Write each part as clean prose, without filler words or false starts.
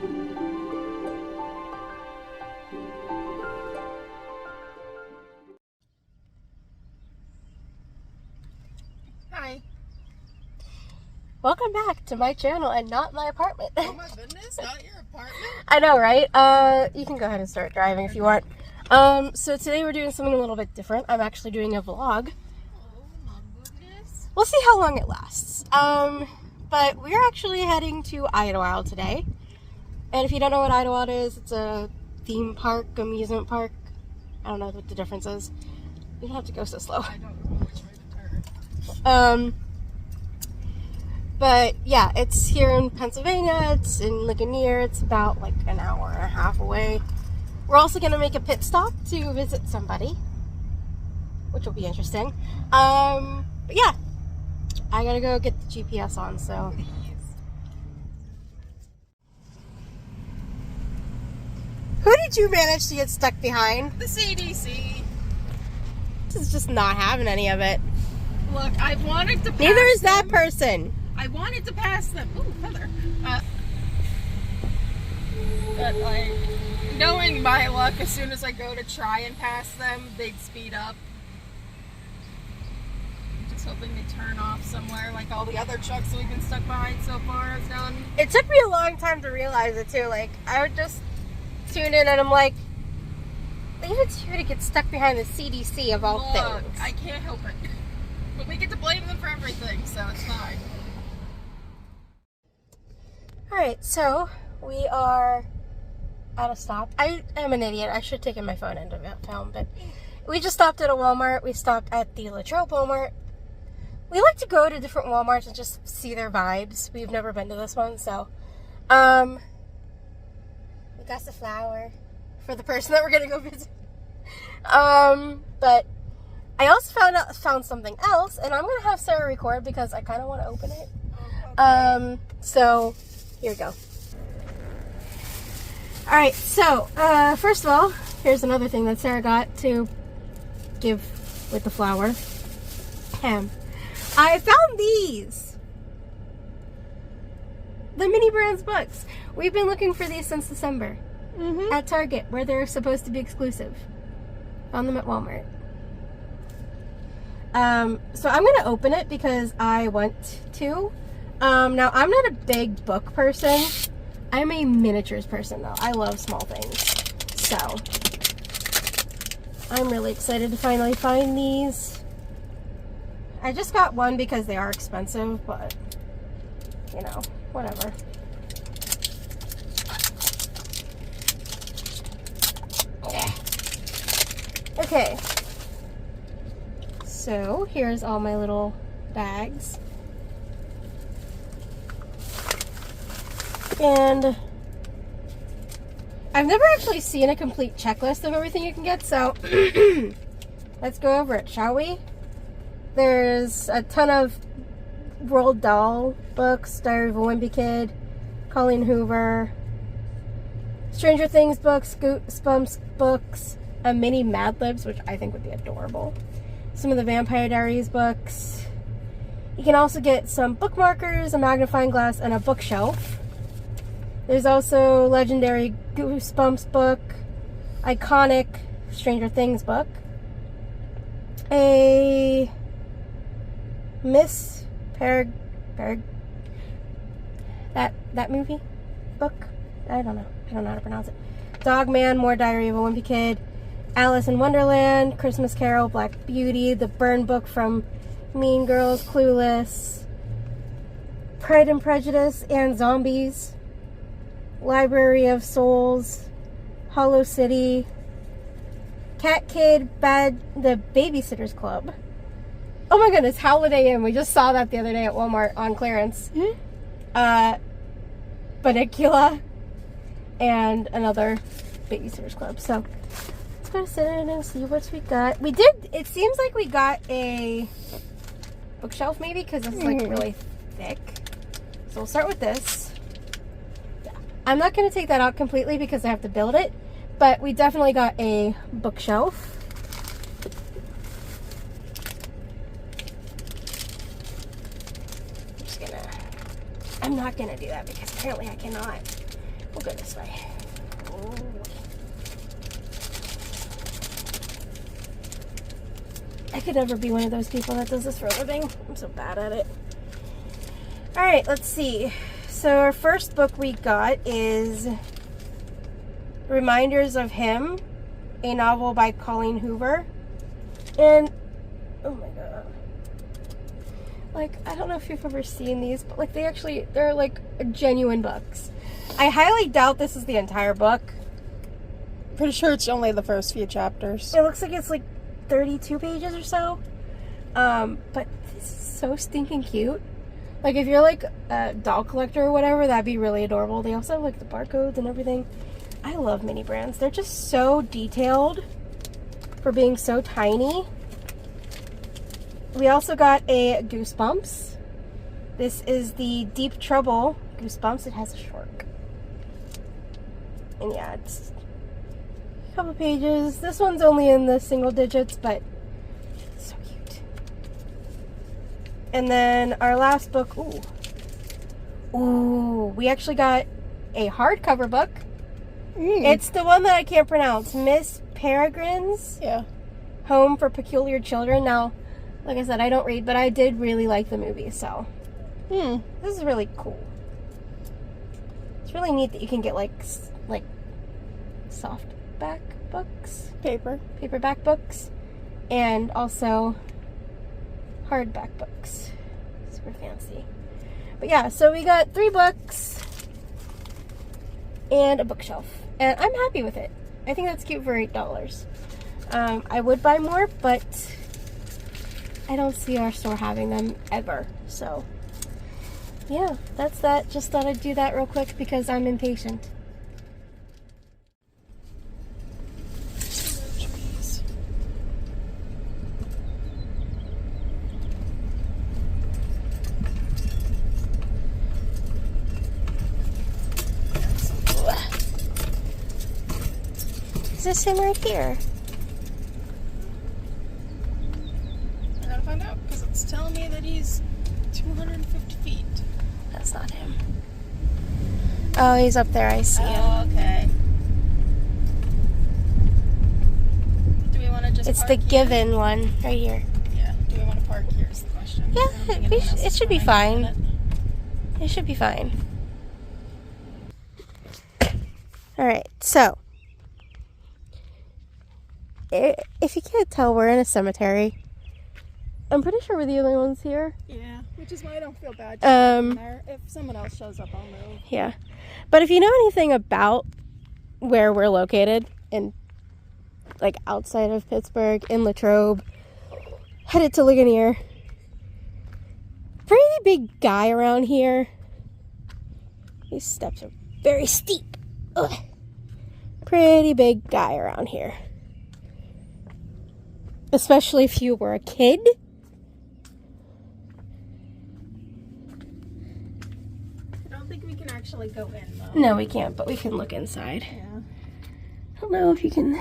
Hi. Welcome back to my channel and not my apartment. Oh my goodness, not your apartment? I know, right? You can go ahead and start driving if you want. So today we're doing something a little bit different. I'm actually doing a vlog. Oh my goodness. We'll see how long it lasts. But we're actually heading to Idlewild today. And if you don't know what Idlewild is, it's a theme park, amusement park. I don't know what the difference is. You don't have to go so slow. I don't know which way to turn. But yeah, it's here in Pennsylvania. It's in Ligonier. It's about like an hour and a half away. We're also going to make a pit stop to visit somebody, which will be interesting. But yeah, I gotta go get the GPS on, so. Who did you manage to get stuck behind? The CDC. This is just not having any of it. Look, I wanted to pass Neither is that them. person. I wanted to pass them. Ooh, Heather. But like, knowing my luck, as soon as I go to try and pass them, they'd speed up. Just hoping they turn off somewhere, like all the other trucks that we've been stuck behind so far has done. It took me a long time to realize it too. Like, I would just tune in and I'm like, David's here to get stuck behind the CDC of all Look, things. I can't help it. But we get to blame them for everything, so it's fine. Alright, so we are at a stop. I am an idiot. I should have taken my phone into film, but we just stopped at a Walmart. We stopped at the Latrobe Walmart. We like to go to different Walmarts and just see their vibes. We've never been to this one, so we got the flower for the person that we're gonna go visit. But I also found something else, and I'm gonna have Sarah record because I kind of want to open it. Okay. So here we go. Alright, so, first of all, here's another thing that Sarah got to give with the flower. I found these! The Mini Brands books. We've been looking for these since December. At Target, where they're supposed to be exclusive. Found them at Walmart. So I'm going to open it because I want to. Now, I'm not a big book person. I'm a miniatures person, though. I love small things. So, I'm really excited to finally find these. I just got one because they are expensive, but, you know, whatever. Okay. So, here's all my little bags. And I've never actually seen a complete checklist of everything you can get, so let's go over it, shall we? There's a ton of Roald Dahl books, Diary of a Wimpy Kid, Colleen Hoover, Stranger Things books, Goosebumps books, a mini Mad Libs, which I think would be adorable. Some of the Vampire Diaries books. You can also get some bookmarkers, a magnifying glass, and a bookshelf. There's also legendary Goosebumps book, iconic Stranger Things book, a Miss Perg that movie book. I don't know how to pronounce it. Dogman, More Diary of a Wimpy Kid, Alice in Wonderland, Christmas Carol, Black Beauty, the Burn book from Mean Girls, Clueless, Pride and Prejudice and Zombies, Library of Souls, Hollow City, Cat Kid, the Babysitter's Club. Oh my goodness, Holiday Inn. We just saw that the other day at Walmart on clearance. Bunnicula, and another Babysitter's Club. So let's go to sit in and see what we got. It seems like we got a bookshelf maybe because it's like really thick. So we'll start with this. I'm not going to take that out completely because I have to build it, but we definitely got a bookshelf. I'm not going to do that because apparently I cannot. We'll go this way. Oh. I could never be one of those people that does this for a living. I'm so bad at it. Alright, let's see. So our first book we got is Reminders of Him, a novel by Colleen Hoover. And, oh my god. Like, I don't know if you've ever seen these, but like they're like genuine books. I highly doubt this is the entire book. Pretty sure it's only the first few chapters. It looks like it's like 32 pages or so. But this is so stinking cute. Like, if you're like a doll collector or whatever, that'd be really adorable. They also have like the barcodes and everything. I love mini brands. They're just so detailed for being so tiny. We also got a Goosebumps. This is the Deep Trouble Goosebumps. It has a shark. And yeah, it's a couple pages. This one's only in the single digits, but it's so cute. And then our last book, ooh, we actually got a hardcover book. It's the one that I can't pronounce. Miss Peregrine's Home for Peculiar Children. Now, like I said, I don't read, but I did really like the movie, so. This is really cool. It's really neat that you can get like softback books. Paperback books. And also hardback books. Super fancy. But yeah, so we got 3 books and a bookshelf. And I'm happy with it. I think that's cute for $8. I would buy more, but I don't see our store having them ever. So, yeah, that's that. Just thought I'd do that real quick because I'm impatient. Is this him right here? I gotta find out because it's telling me that he's 250 feet. That's not him. Oh, he's up there. I see him. Oh, okay. Do we want to just It's park the here? Given one right here. Yeah. Do we want to park here is the question. Yeah, I don't think anyone else it is should be fine fine. with It should be fine. Alright, so if you can't tell, we're in a cemetery. I'm pretty sure we're the only ones here. Yeah, which is why I don't feel bad. There. If someone else shows up, I'll move. Yeah. But if you know anything about where we're located, in like outside of Pittsburgh, in Latrobe, headed to Ligonier, pretty big guy around here. These steps are very steep. Ugh. Pretty big guy around here. Especially if you were a kid. I don't think we can actually go in, though. No, we can't, but we can look inside. Yeah. I don't know if you can.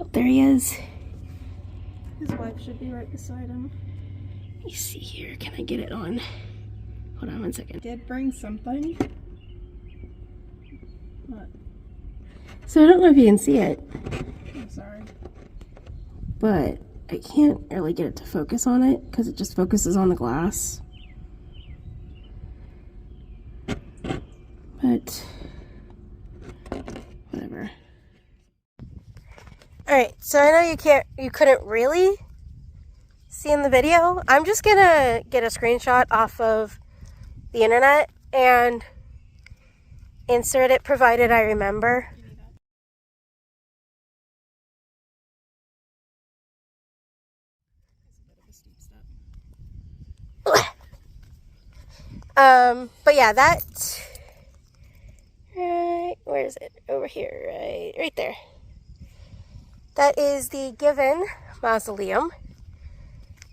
Oh, there he is. His wife should be right beside him. Let me see here. Can I get it on? Hold on one second. Did bring something. What? So I don't know if you can see it, I'm sorry. but I can't really get it to focus on it because it just focuses on the glass. But whatever. Alright, so I know you couldn't really see in the video. I'm just gonna get a screenshot off of the internet and insert it provided I remember. But yeah, that, right, where is it? Over here, right there. That is the Given Mausoleum,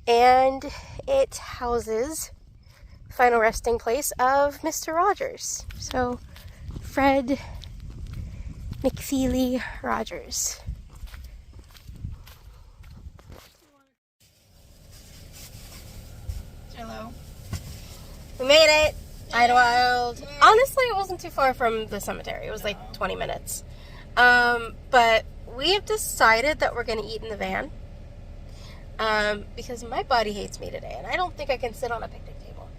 and it houses the final resting place of Mr. Rogers. So, Fred McFeely Rogers. Hello. We made it! Idlewild. Honestly, it wasn't too far from the cemetery. It was like 20 minutes. But we have decided that we're going to eat in the van. Because my body hates me today, and I don't think I can sit on a picnic table.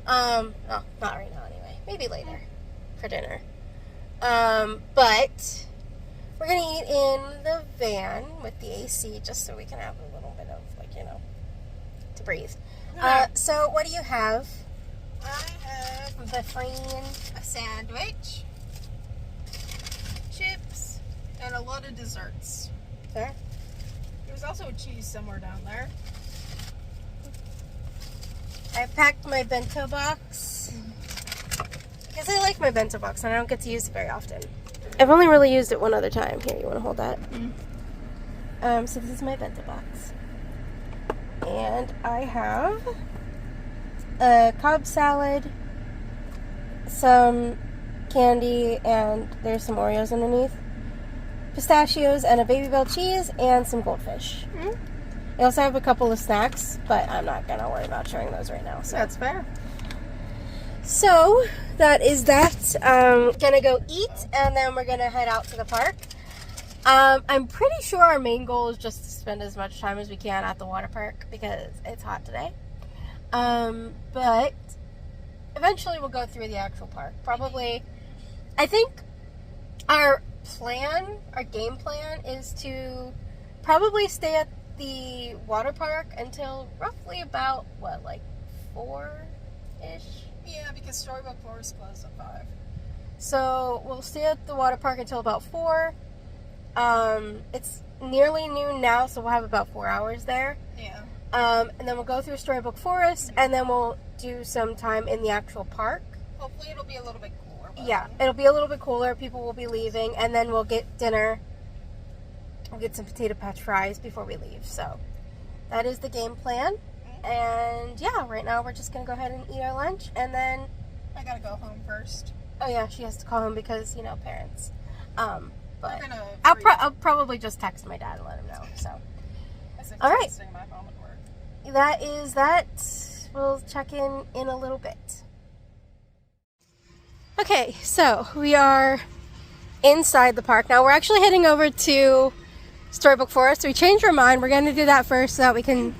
Well, not right now anyway. Maybe later for dinner. But we're going to eat in the van with the AC just so we can have a little bit of, like, you know, to breathe. So what do you have? I have a sandwich, chips, and a lot of desserts. Fair. There's also a cheese somewhere down there. I packed my bento box because I like my bento box and I don't get to use it very often. I've only really used it one other time. Here, you want to hold that? So this is my bento box. And I have a Cobb salad, some candy, and there's some Oreos underneath, pistachios, and a Baby Bell cheese, and some goldfish. I also have a couple of snacks, but I'm not going to worry about showing those right now. So That's fair. So, that is that. Gonna go eat, and then we're gonna head out to the park. I'm pretty sure our main goal is just to spend as much time as we can at the water park because it's hot today. But eventually we'll go through the actual park. Probably, I think our game plan is to probably stay at the water park until roughly about, what, like 4-ish? Yeah, because Storybook Forest closed at 5. So we'll stay at the water park until about 4. It's nearly noon now, so we'll have about 4 hours there. Yeah. And then we'll go through Storybook Forest, and then we'll do some time in the actual park. Hopefully it'll be a little bit cooler. Yeah, it'll be a little bit cooler. People will be leaving, and then we'll get dinner. We'll get some potato patch fries before we leave. So that is the game plan. And yeah, right now we're just going to go ahead and eat our lunch, and then I gotta go home first. oh yeah, she has to call him because, you know, parents. But We're gonna I'll probably just text my dad and let him know. So all right. My phone would work. that is that. We'll check in a little bit. Okay, so we are inside the park now. We're actually heading over to Storybook Forest. We changed our mind. We're going to do that first so that we can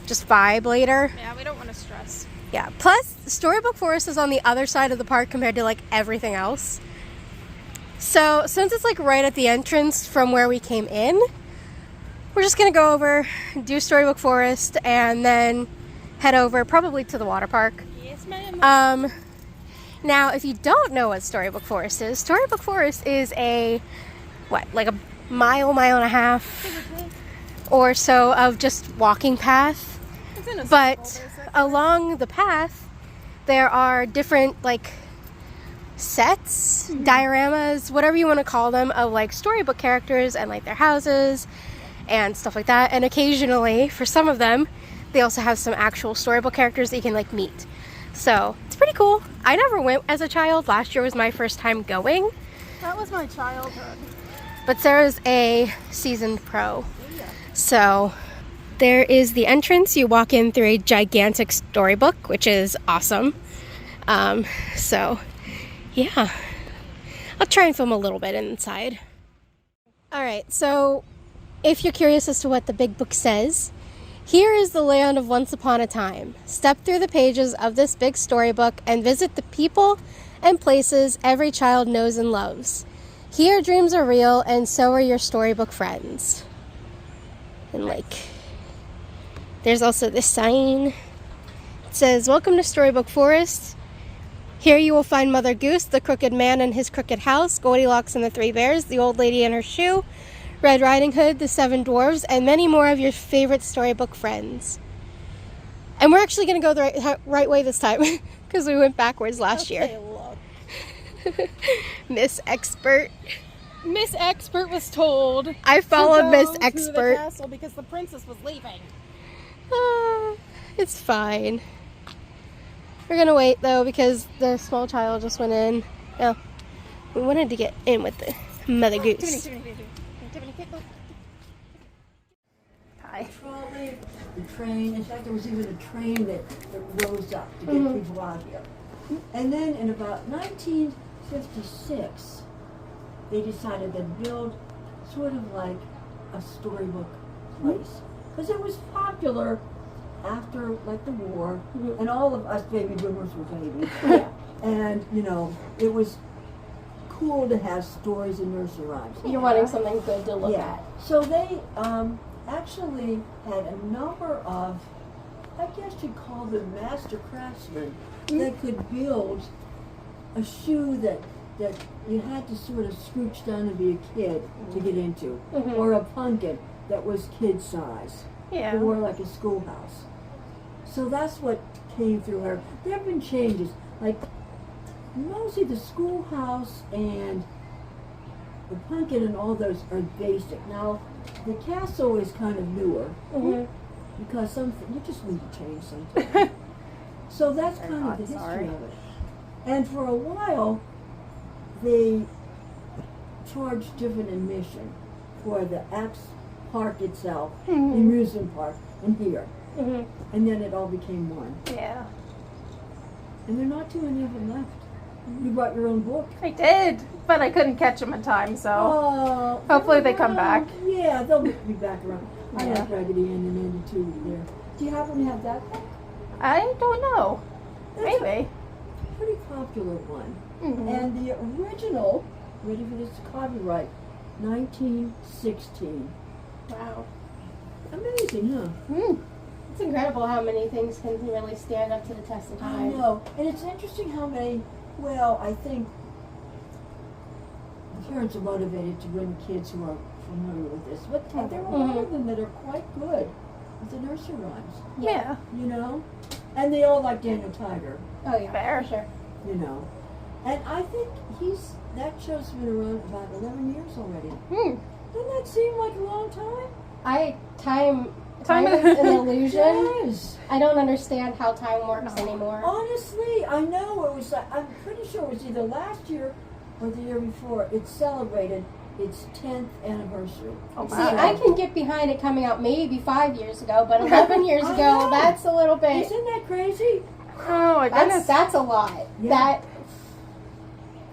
just vibe later. Yeah, we don't want to stress. Yeah, plus Storybook Forest is on the other side of the park compared to like everything else. So since it's like right at the entrance from where we came in, we're just gonna go over, do Storybook Forest, and then head over probably to the water park. Yes, ma'am. Now if you don't know what Storybook Forest is a like a mile and a half or so of just walking path. But along the path, there are different, like, sets, dioramas, whatever you want to call them, of, like, storybook characters and, like, their houses and stuff like that. And occasionally, for some of them, they also have some actual storybook characters that you can, like, meet. So, it's pretty cool. I never went as a child. Last year was my first time going. That was my childhood. But Sarah's a seasoned pro. So there is the entrance. You walk in through a gigantic storybook, which is awesome. So yeah, I'll try and film a little bit inside. All right, so if you're curious as to what the big book says, here is the land of once upon a time. Step through the pages of this big storybook and visit the people and places every child knows and loves. Here dreams are real, and so are your storybook friends. And like, there's also this sign. It says, "Welcome to Storybook Forest. Here you will find Mother Goose, the Crooked Man and his Crooked House, Goldilocks and the Three Bears, the Old Lady and her Shoe, Red Riding Hood, the Seven Dwarves, and many more of your favorite storybook friends." And we're actually going to go the right way this time because we went backwards last year. Look. Miss Expert. Miss Expert was told I followed Miss to Expert. the castle because the princess was leaving. It's fine. We're gonna wait though because the small child just went in. No, we wanted to get in with the Mother Goose. Tiffany, Hi. the train. In fact, there was even a train that rose up to get people out here. And then in about 1956, they decided to build sort of like a storybook place. Because it was popular after like the war, and all of us baby boomers were babies. Yeah. And, you know, it was cool to have stories and nursery rhymes. You're wanting something good to look at. So they actually had a number of, I guess you'd call them master craftsmen, that could build a shoe that you had to sort of scooch down to be a kid to get into, or a pumpkin that was kid size, or like a schoolhouse. So that's what came through her. There have been changes, like mostly the schoolhouse and the pumpkin and all those are basic. Now, the castle is kind of newer, because something, you just need to change something. So that's kind of the history of it. And for a while, they charged different admission for the Axe Park itself, the amusement park, and here. And then it all became one. Yeah. And there are not too many of them left. You brought your own book. I did, but I couldn't catch them in time, so Oh, hopefully they come back. Yeah, they'll be back around. I Yeah. like Raggedy Ann and Andy too there. Do you happen to have that book? I don't know. That's Maybe. a pretty popular one. Mm-hmm. And the original, ready for this copyright, 1916. Wow. Amazing, huh? It's incredible how many things can really stand up to the test of I time. know. And it's interesting how many, well, I think the parents are motivated to bring kids who are familiar with this. But there are a lot of them that are quite good with the nursery rhymes, Yeah. you know? And they all like Daniel Tiger, Oh yeah, Fair. for sure. you know? And I think that show's been around about 11 years already. Doesn't that seem like a long time? Time Time is is- an illusion. Yes. I don't understand how time works anymore. Honestly, I know it was, I'm pretty sure it was either last year or the year before. It celebrated its 10th anniversary. Oh, See, wow. I can get behind it coming out maybe 5 years ago, but 11 years I ago, know. that's a little bit. Isn't that crazy? Oh my goodness. That's a lot. Yeah.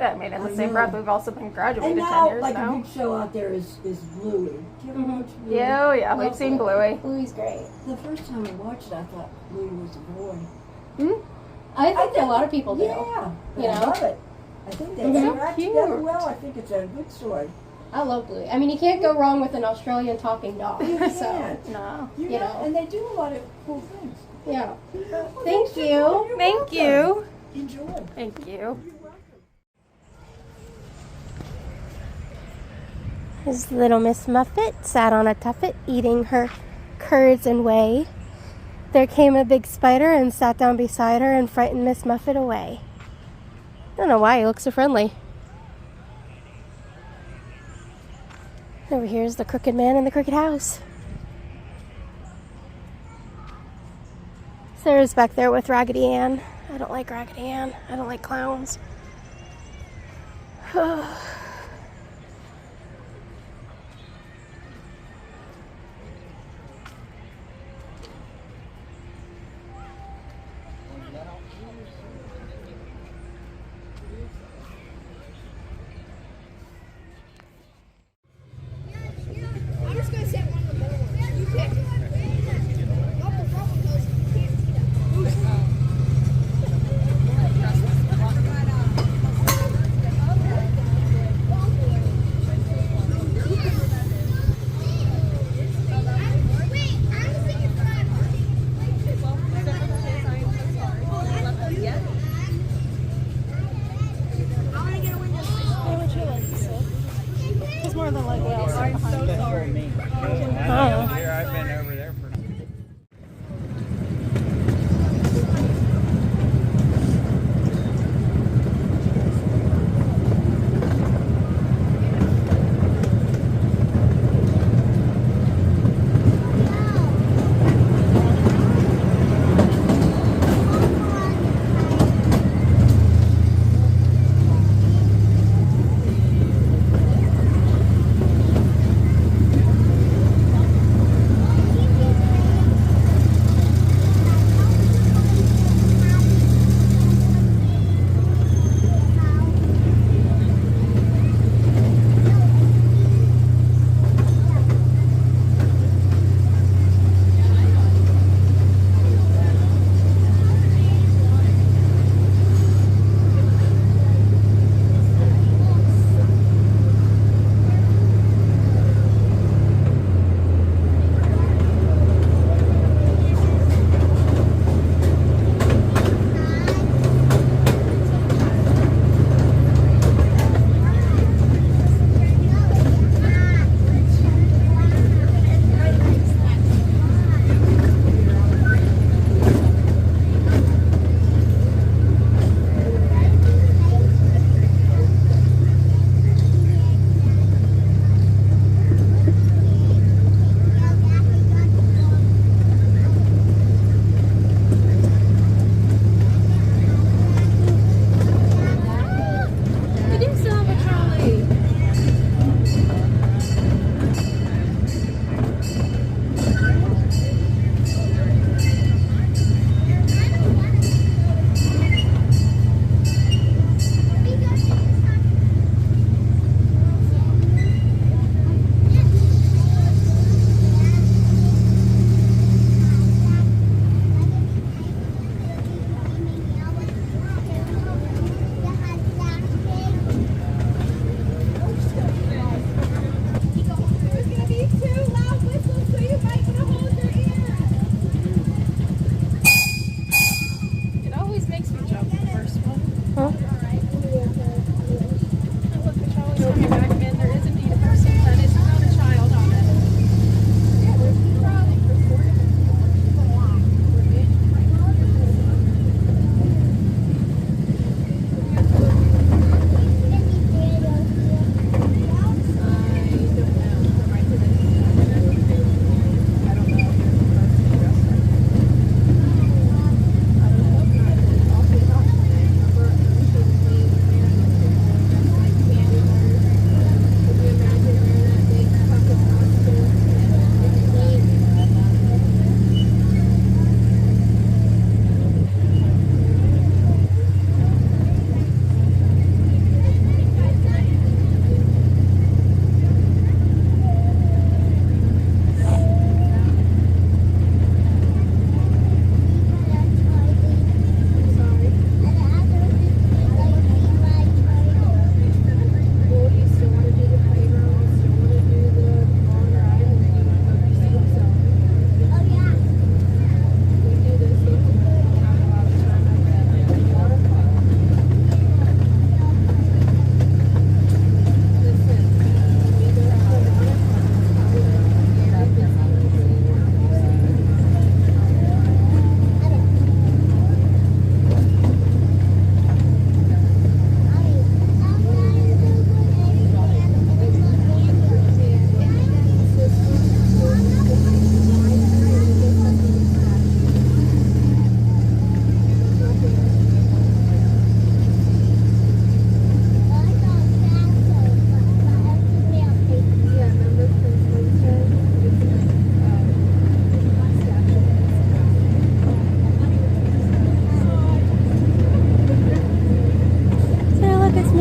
I mean, in the I same know. breath, we've also been And graduated 10 now, years like now. a big show out there is Bluey. Do you ever watch Bluey? Yeah, oh yeah, we've seen Bluey. Bluey's great. The first time I watched it, I thought Bluey was a boy. I think a lot of people do. Yeah, You I know? love it. I think they Mhm. act Cute. together well. I think it's a good story. I love Bluey. I mean, you can't go wrong with an Australian talking dog. You So, can't. No. You You know, know. and they do a lot of cool things. yeah. Well, Thank thanks, you. Nicole. You're Thank welcome. you. Enjoy. Thank you. You're welcome. His little Miss Muffet sat on a tuffet eating her curds and whey. There came a big spider and sat down beside her and frightened Miss Muffet away. I don't know why he looks so friendly. Over here is the Crooked Man in the Crooked House. Sarah's back there with Raggedy Ann. I don't like Raggedy Ann. I don't like clowns. I'm just gonna set one of the middle ones. You pick. Not the front one because you can't see that.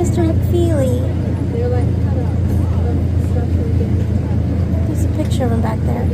Mr. McFeely. They're like cutouts of stuff we get. There's a picture of him back there.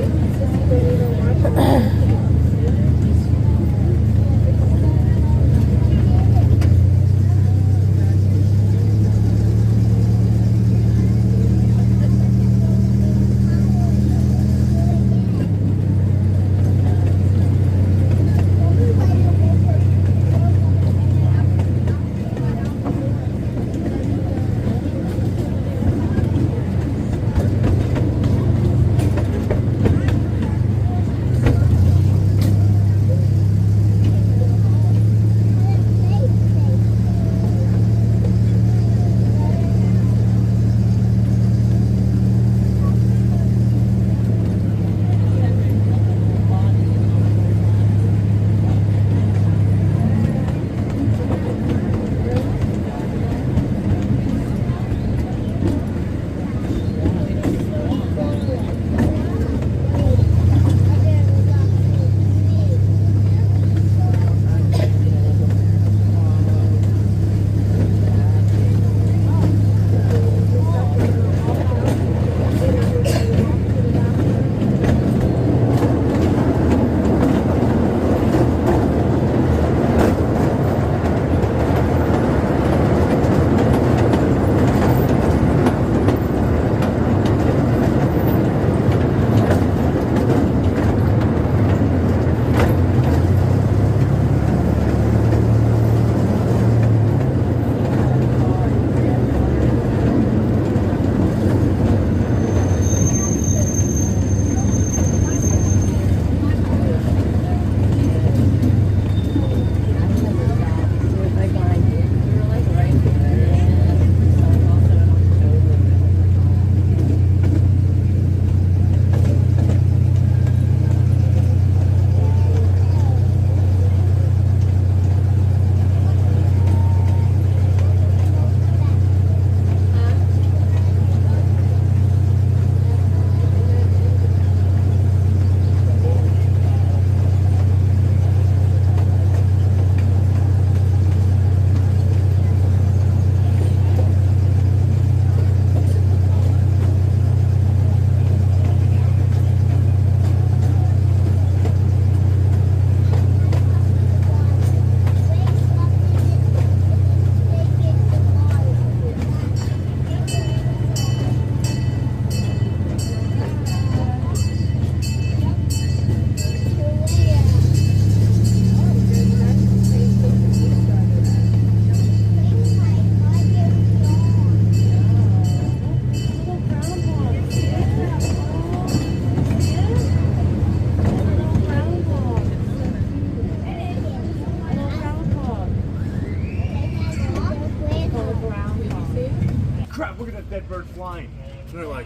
Crap, look at that dead bird flying. They're like,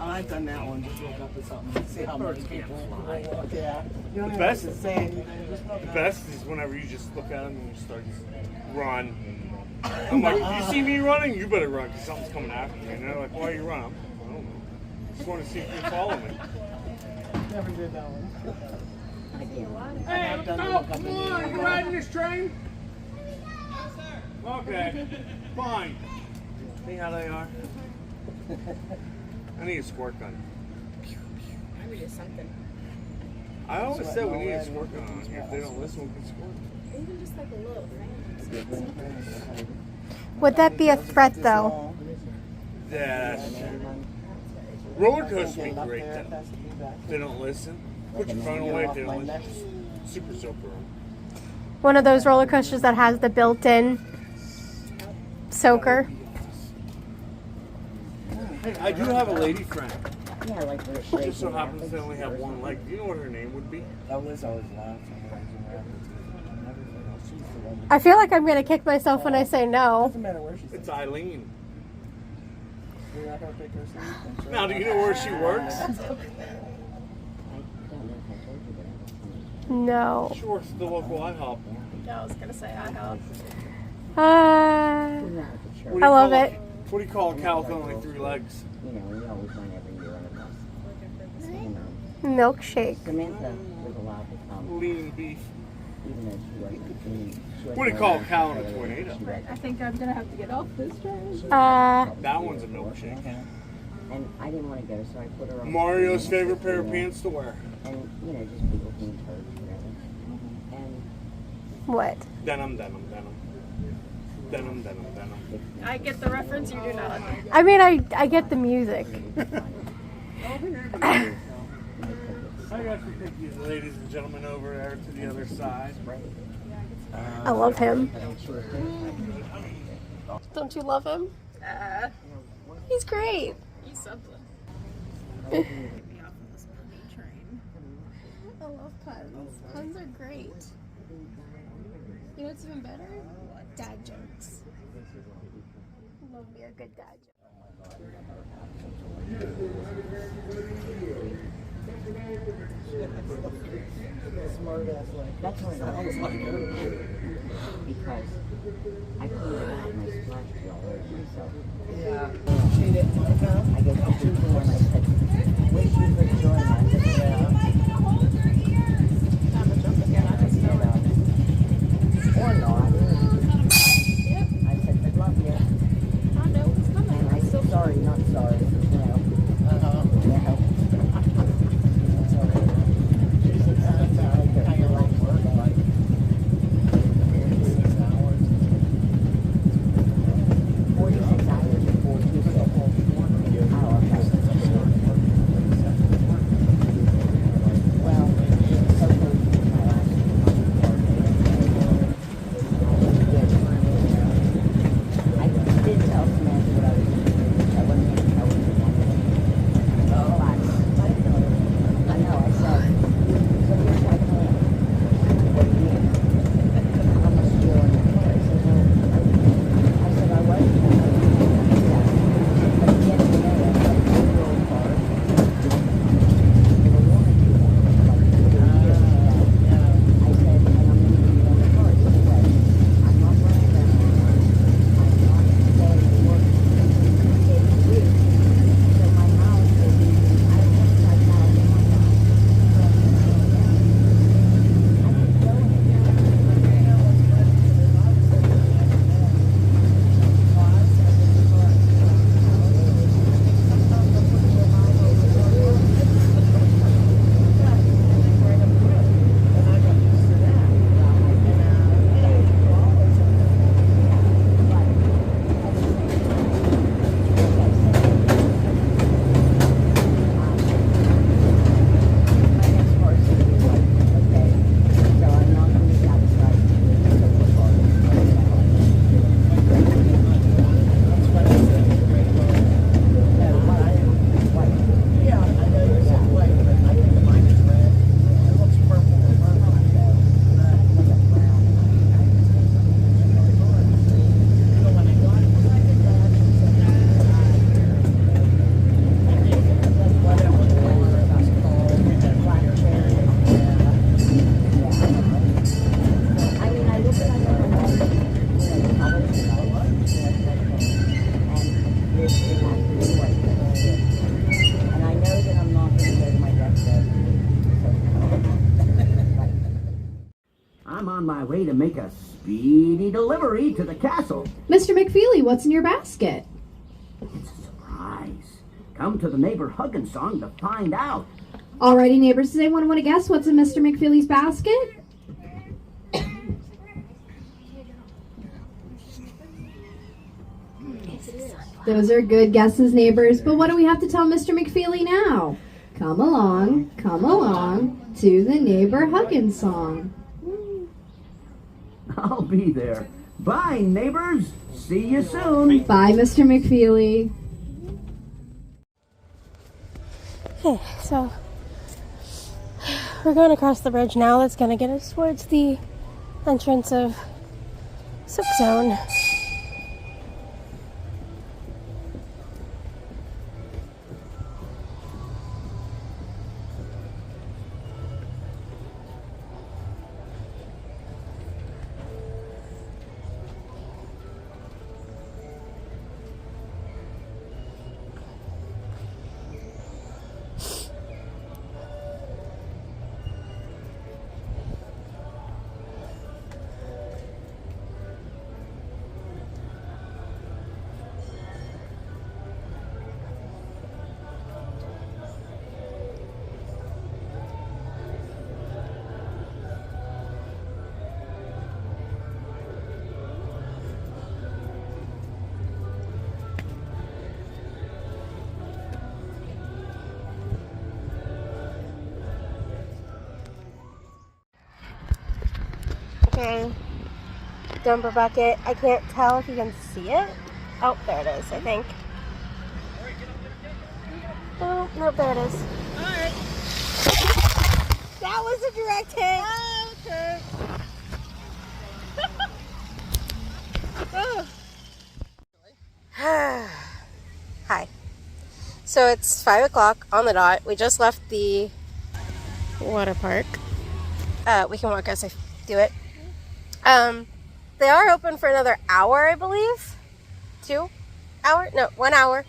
I've done that one. Just look up to something. See how many people fly. Yeah. You don't The even best- have to say anything. Just look the up. best is whenever you just look at them and you start to run. I'm like, you see me running? You better run because something's coming after me. And they're like, why are you running? I don't know. Just want to see if you follow me. Never did that one. Hey, I've done the come look up on, in the you air. riding this train? Okay, fine. See how they are? I need a squirt gun. I need something. I always said we need a squirt gun on here. If they don't listen, we can squirt. Even just like a little thing. Would that be a threat, though? Yeah, that's true. Roller coasters would be great though. If they don't listen. Put your phone away if they don't listen. Super soaker. One of those roller coasters that has the built-in soaker. Hey, I do have a lady friend. Yeah, like the She just so happens to only have one leg. Do you know what her name would be? That was always loud. I feel like I'm going to kick myself when I say no. Doesn't matter where she's. It's Eileen. We let her pick her seat. Now, do you know where she works? No. She works at the local IHOP. Yeah, I was gonna say I have. What do you I love call it. What do you call a cow with only 3 legs? You know, we always run every year in a bus. You know, Milkshake. Samantha was allowed to come. Lean beef. even though she wasn't. I mean, she wasn't What do you call a around cow in a for tornado? she wasn't. I think I'm gonna have to get off this train. That one's a milkshake. And I didn't want to go, so I put her on. Mario's favorite pair of pants to wear. And, you know, just people being hurt, whatever. And What? Denim, denim, denim. Denim, denim, denim. I get the reference, you do not. I mean, I get the music. I got to take these ladies and gentlemen over there to the other side. I love him. Don't you love him? He's great. He's something. I love puns. Puns are great. You know what's even better? Dad jokes. Love me a good dad joke. that's what I was like. Because I couldn't have my splash all over myself. Yeah. She didn't want to come? I guess the people when I said, wish you could join us. Or not. I said, I love you. I know it's coming. And I said, sorry, not sorry. You know. You know. She said, sounds like how your life works. 46 hours before you said, oh, okay. Well, so close to my last I did tell Samantha what I was doing. I wasn't going to tell her anything. I know, I said, so here's my plan. What do you mean? How much do you owe in the car? I said, well, I said, I was going to but at the end of the day, I got a 4-year-old car. They were warranty on it, like 2 years. I said, and I'm going to give you on the car. So anyway, I'm not running that anymore. I'm not staying to work 3 days a week. So my house will be, I have 25,000 in my house. I could go anywhere. And I know that I'm not going to go to my deathbed. I'm on my way to make a speedy delivery to the castle. Mr. McFeely, what's in your basket? It's a surprise. Come to the neighbor hugging song to find out. Alrighty, neighbors, does anyone want to guess what's in Mr. McFeely's basket? Those are good guesses, neighbors, but what do we have to tell Mr. McFeely now? Come along to the neighbor hugging song. I'll be there. Bye, neighbors. See you soon. Bye, Mr. McFeely. Okay, so we're going across the bridge now. That's going to get us towards the entrance of Soakzone. Okay. Dumper bucket. I can't tell if you can see it. Oh, there it is, I think. Oh, nope, there it is. Alright. That was a direct hit. Okay. Hi. So it's 5 o'clock on the dot. We just left the water park. We can walk as I do it. They are open for another hour, I believe. 2 hour? No, 1 hour.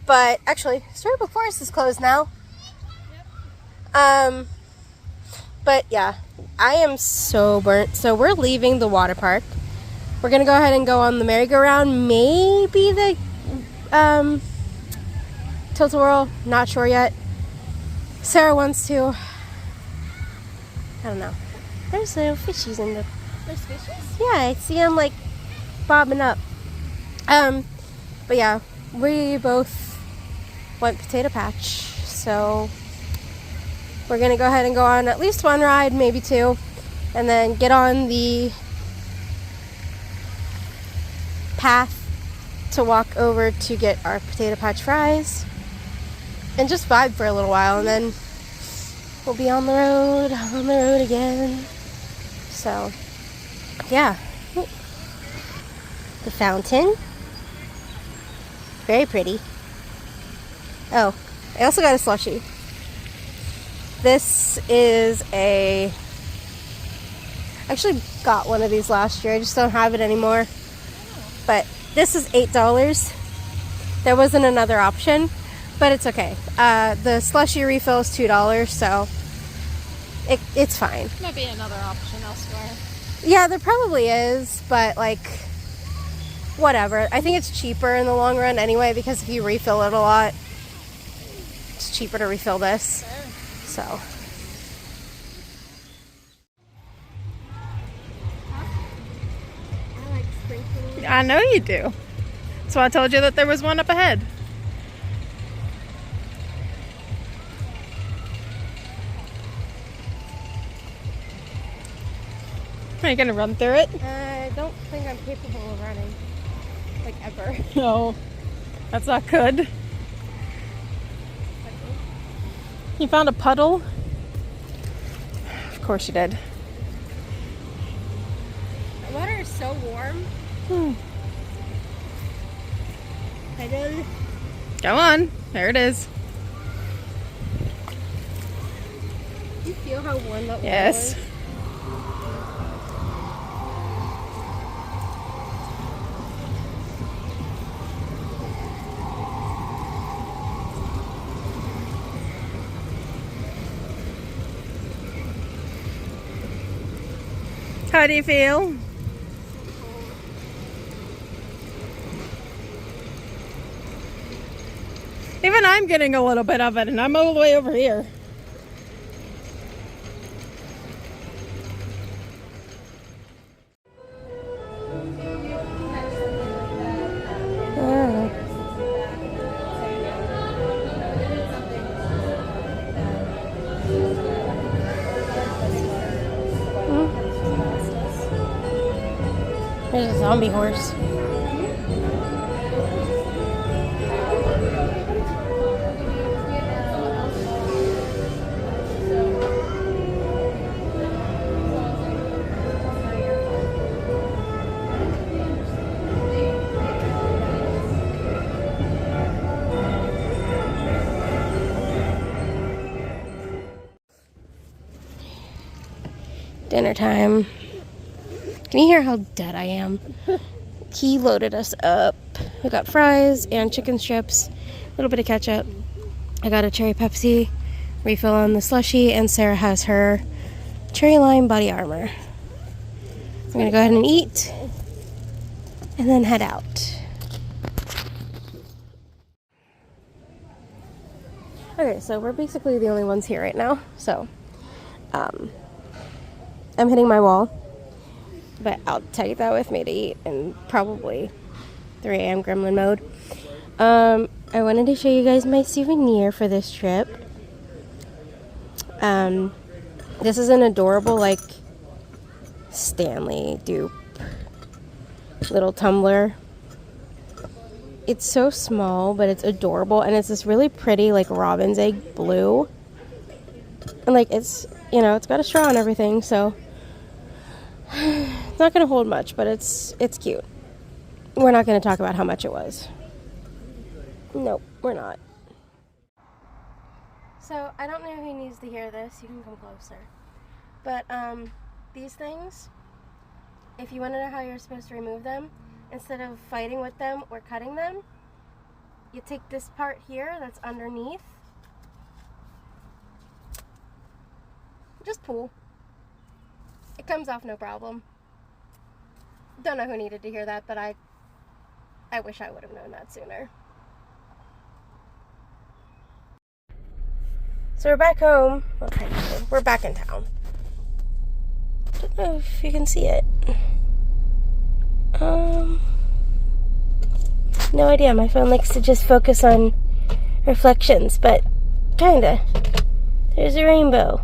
But actually, Storybook Forest is closed now. But yeah, I am so burnt. So we're leaving the water park. We're gonna go ahead and go on the merry-go-round, maybe the tilt-a-whirl, not sure yet. Sarah wants to. I don't know. There's little fishies in the. There's fishes? Yeah, I see them like bobbing up. But yeah, we both want Potato Patch, so we're gonna go ahead and go on at least one ride, maybe 2, and then get on the path to walk over to get our Potato Patch fries and just vibe for a little while, and then we'll be on the road again. So yeah, the fountain, very pretty. Oh, I also got a slushie. This is I actually got one of these last year, I just don't have it anymore. But this is $8. There wasn't another option, but it's okay. The slushie refill is $2, so it's fine. Might be another option elsewhere. Yeah, there probably is, but like, whatever. I think it's cheaper in the long run anyway, because if you refill it a lot, it's cheaper to refill this. Fair. So. I know you do. So I told you that there was one up ahead. Are you gonna run through it? I don't think I'm capable of running, like ever. No, that's not good. You found a puddle? Of course you did. The water is so warm. I don't. Go on. There it is. Do you feel how warm that water Yes. is? How do you feel? Even I'm getting a little bit of it, and I'm all the way over here. There's a zombie horse. Dinner time. Can you hear how dead I am? He loaded us up. We got fries and chicken strips, a little bit of ketchup. I got a cherry Pepsi, refill on the slushie, and Sarah has her cherry lime body armor. I'm gonna go ahead and eat and then head out. Okay, so we're basically the only ones here right now. So, I'm hitting my wall. But I'll take that with me to eat in probably 3 a.m. gremlin mode. I wanted to show you guys my souvenir for this trip. This is an adorable, like, Stanley dupe little tumbler. It's so small, but it's adorable, and it's this really pretty, like, robin's egg blue. And, like, it's, you know, it's got a straw and everything, so it's not going to hold much, but it's cute. We're not going to talk about how much it was. Nope, we're not. So, I don't know who needs to hear this. You can come closer. But, these things, if you want to know how you're supposed to remove them, instead of fighting with them or cutting them, you take this part here that's underneath, just pull. It comes off no problem. Don't know who needed to hear that, but I wish I would have known that sooner. So we're back home. Well, technically, we're back in town. Don't know if you can see it. No idea. My phone likes to just focus on reflections, but kinda. There's a rainbow.